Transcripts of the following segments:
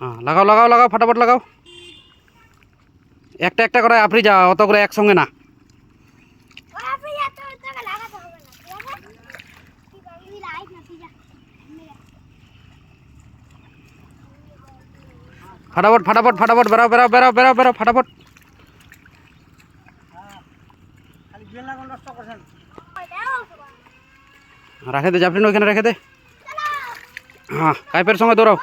হ্যাঁ লাগাও লাগাও লাগাও ফটাফট লাগাও। একটা একটা করে আফ্রিজা, অত করে একসঙ্গে না। फटाफट फटाफट फटाफट बेराओ बेराओ बेराओ बेराओ बेराओ फटाफट। रखे दे जाफरिन ओखाने रखे दे। हाँ काइपेर संगे दौड़ाओ।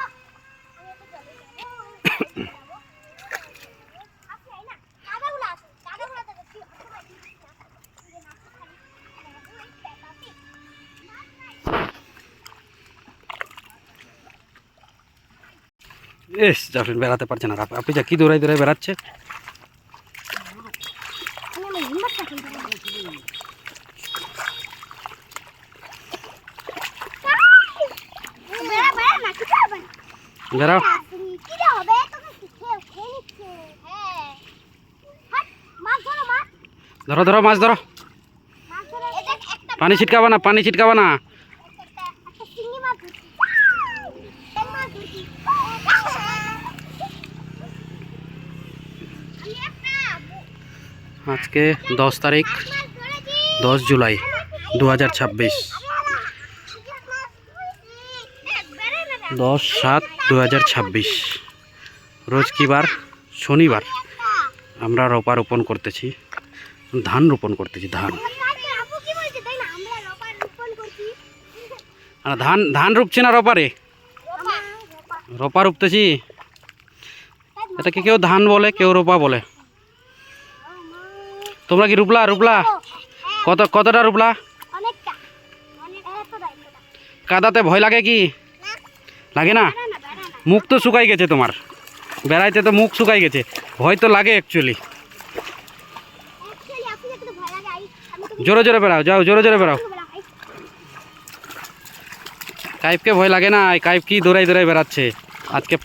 এস জাফরিন বেড়াতে পারছে না। আপনি যা কি দৌড়াই দৌড়াই বেড়াচ্ছে। বেড়াও ধরো ধরো মাছ ধরো। পানি ছিটকাবা না, পানি ছিটকাবা না। आज के 10 तारीख 10 जुलाई 2026 10/7/2026 रोज की बार शनिवार আমরা রোপা রোপণ করতেছি, ধান রোপণ করতেছি। ধান ধান ধান রুপছি না রোপারে, রোপা রুপতেছি। এটাকে কেউ ধান বলে, কেউ রোপা বলে। তোমরা কি রুপলা? রুপলা কতটা রুপলা? কাদাতে ভয় লাগে কি? লাগে না? মুখ তো শুকাই গেছে তোমার, বেড়াইতে তো মুখ শুকাই গেছে। ভয় তো লাগে অ্যাকচুয়ালি। জোরে জোরে বেড়াও, যাও জোরে জোরে বেড়াও। কাইপকে ভয় লাগে না? কাইপ কি দৌড়াই দৌড়াই বেড়াচ্ছে আজকে।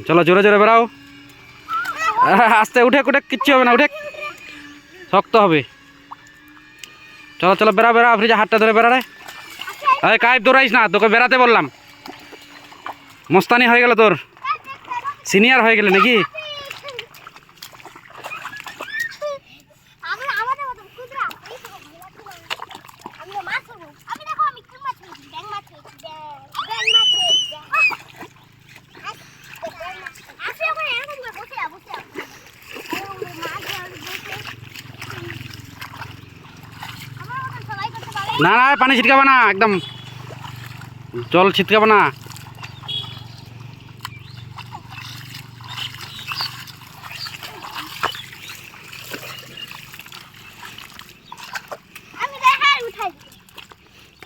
চলো জোরে জোরে বেড়াও। আস্তে উঠে উঠে কিচ্ছু হবে না, উঠে শক্ত হবে। চলো চলো বেড়া বেড়া। আফ্রিজা হাতটা ধরে বেড়া রে। আরে কাইপ দৌড়াইস না, তোকে বেড়াতে বললাম। মস্তানি হয়ে গেল তোর, সিনিয়র হয়ে গেলে নাকি? না না পানি ছিটকাবা না, একদম জল ছিটকাবা না।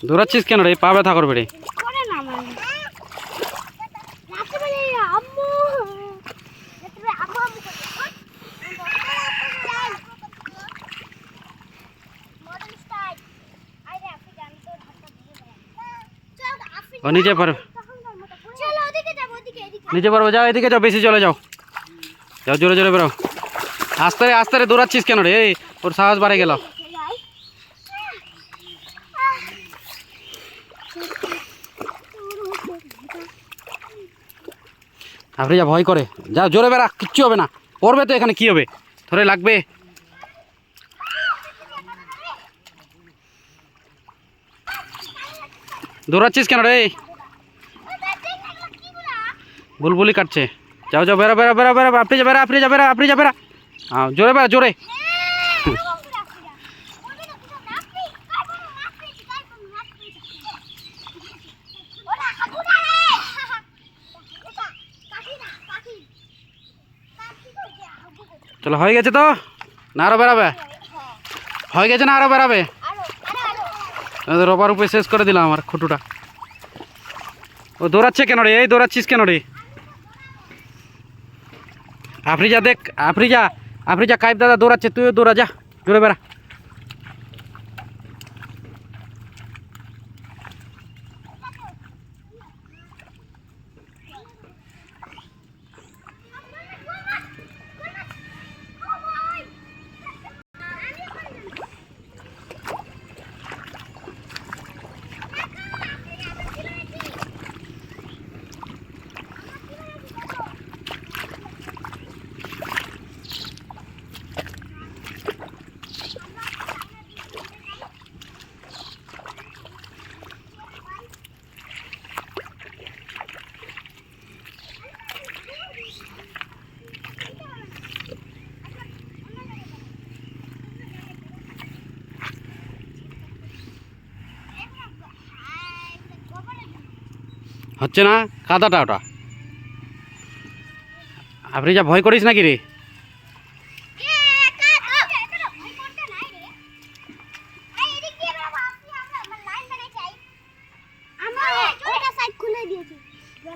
দৌড়াচ্ছিস কেন রে? পা ব্যথা করবে রে। ও নিচে পারবে, নিচে পারবো। যাও এদিকে যাও, বেশি চলে যাও। যাও জোরে জোরে বেরো। আস্তে আস্তে দৌড়াচ্ছিস কেন রে? ওর সাহস বাড়ে গেল। আফ্রিজা ভয় করে। যাও জোরে বেড়া, কিচ্ছু হবে না। পড়বে তো এখানে, কি হবে? ধরে লাগবে। দৌড়াচ্ছিস কেন রে? বুলবুলি কাটছে। যাও যাও বেড়া বেড়া বেড়া বেড়া। আফ্রিজা বেড়া, আফ্রিজা বেড়া, আফ্রিজা বেড়া। হ্যাঁ জোরে বেড়া, জোরে। চলো হয়ে গেছে তো, না আরো বেড়াবে? হয়ে গেছে না আরো বেড়াবে? রবার উপরে শেষ করে দিলাম আমার খুঁটুটা। ও দৌড়াচ্ছে কেন রে? এই দৌড়াচ্ছিস কেন রে? আফ্রিজা দেখ, আফ্রিজা আফ্রিজা কাইপ দাদা দৌড়াচ্ছে, তুইও দৌড়া, যা জোরে বেড়া। হচ্ছে না কাদাটা ওটা। আপনি যা ভয় করিস নাকি রে?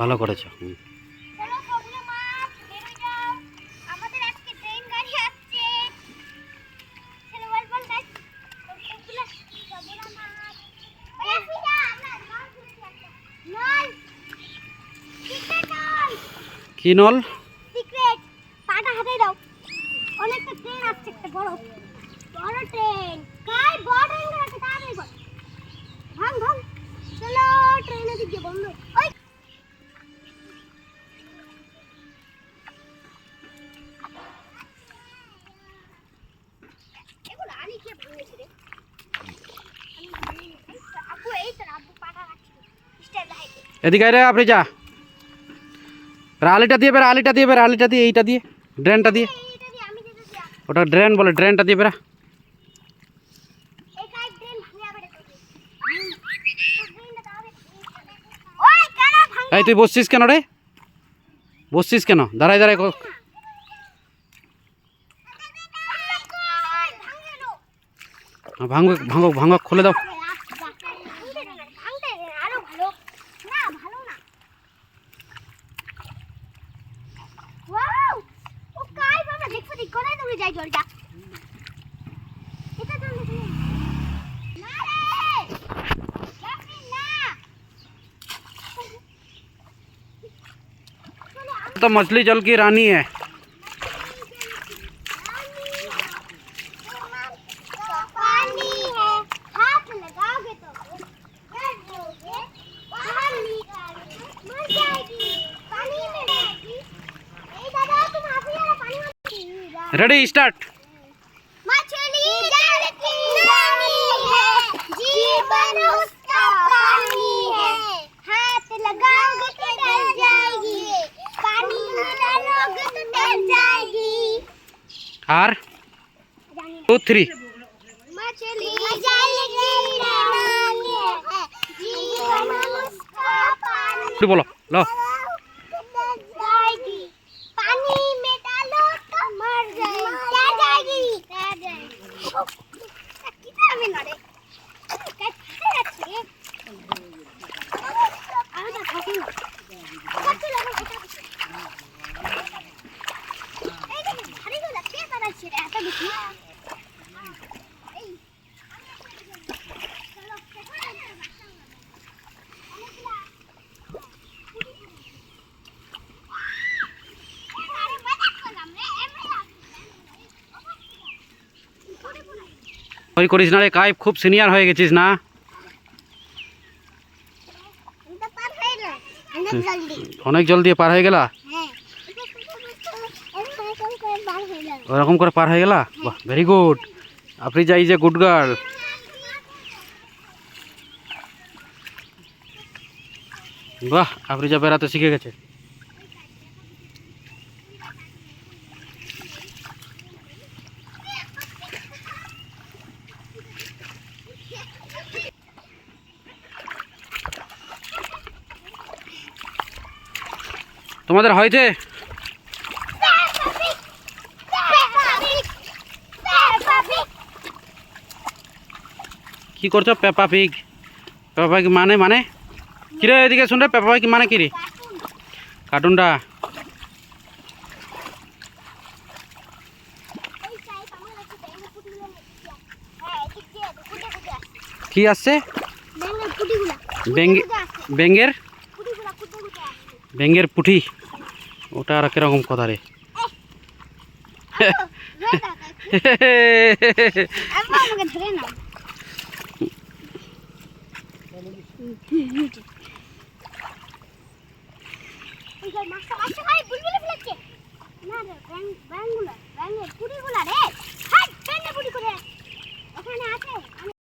ভালো করেছো। কি নল? সিক্রেট পাটা হাতে দাও। অনেকটা ট্রেন আসছে, একটা বড় বড় ট্রেন। কাই বড় ট্রেন আছে তাড়াতাড়ি কর। ভাঙ ভাঙ চলো ট্রেনের দিকে বন্ধ। ওই এগুলো আনি কে ভাঙেছে রে? আপু এই তো আপু পাটা রাখছি স্টাইল হাইতে। এদিকে আয় রে আপনি যা। আলিটা দিয়ে বেরা, আলিটা দিয়ে বেরা, আলিটা দিয়ে, এইটা দিয়ে, ড্রেনটা দিয়ে। এইটা দিয়ে আমি যেটা দিয়া ওটা ড্রেন বলে, ড্রেনটা দিয়ে বেরা। এই কাই ট্রেন ভাঙে আবার তো ট্রেনটা দাও রে। ওই কেন ভাঙ? এই তুই বসছিস কেন রে? বসছিস কেন? দাঁড়াই দাঁড়াই ভাঙো ভাঙো ভাঙো, খুলে দাও। तो मछली जल की रानी है। पानी है, हाथ लगाओगे तो डर जाओगे, बाहर निकालोगे मर जाएगी, पानी में रहेगी। ए दादा तुम आप ही यार पानी में रेडी स्टार्ट। मछली जल की रानी है, जीवन उसका पानी है, हाथ लगाओगे तो डर जाएगी, पानी में डालोगे तो डर जाएगी। आर 2 3 मछली जल की रानी है, जीवन उसका पानी बोलो लो। जाएगी, पानी में डालो तो मर जाएगी, डर जाएगी। कितना भी लड़े कैसे रखिए आधा खाती हूँ कच्चे लगा कितना ए देखो भारी को लगती है सारा चीज ऐसा दिखना ওই করিস না রে কাইপ, খুব সিনিয়র হয়ে গেছিস না। অনেক জলদি পার হয়ে গেলা, ওরকম করে পার হয়ে গেলা। বাহ ভেরি গুড, আপনি যাই যে গুড গার্ল। বাহ আপনি যা বেড়াতে শিখে গেছে। তোমাদের হয়েছে? কি করছো? পেপা পিগ? পেপা পিগ মানে মানে কিরে? এদিকে শুন রে, পেপা পিগ মানে কি রে? কার্টুনটা কি আসছে? ব্যাঙের ব্যাঙের পুঁটি? ওটা আর কিরকম কথা রে? মাছটা মাছটা খাই বুলবুলি ফেলেছে না রে ব্যাং ব্যাংগুলা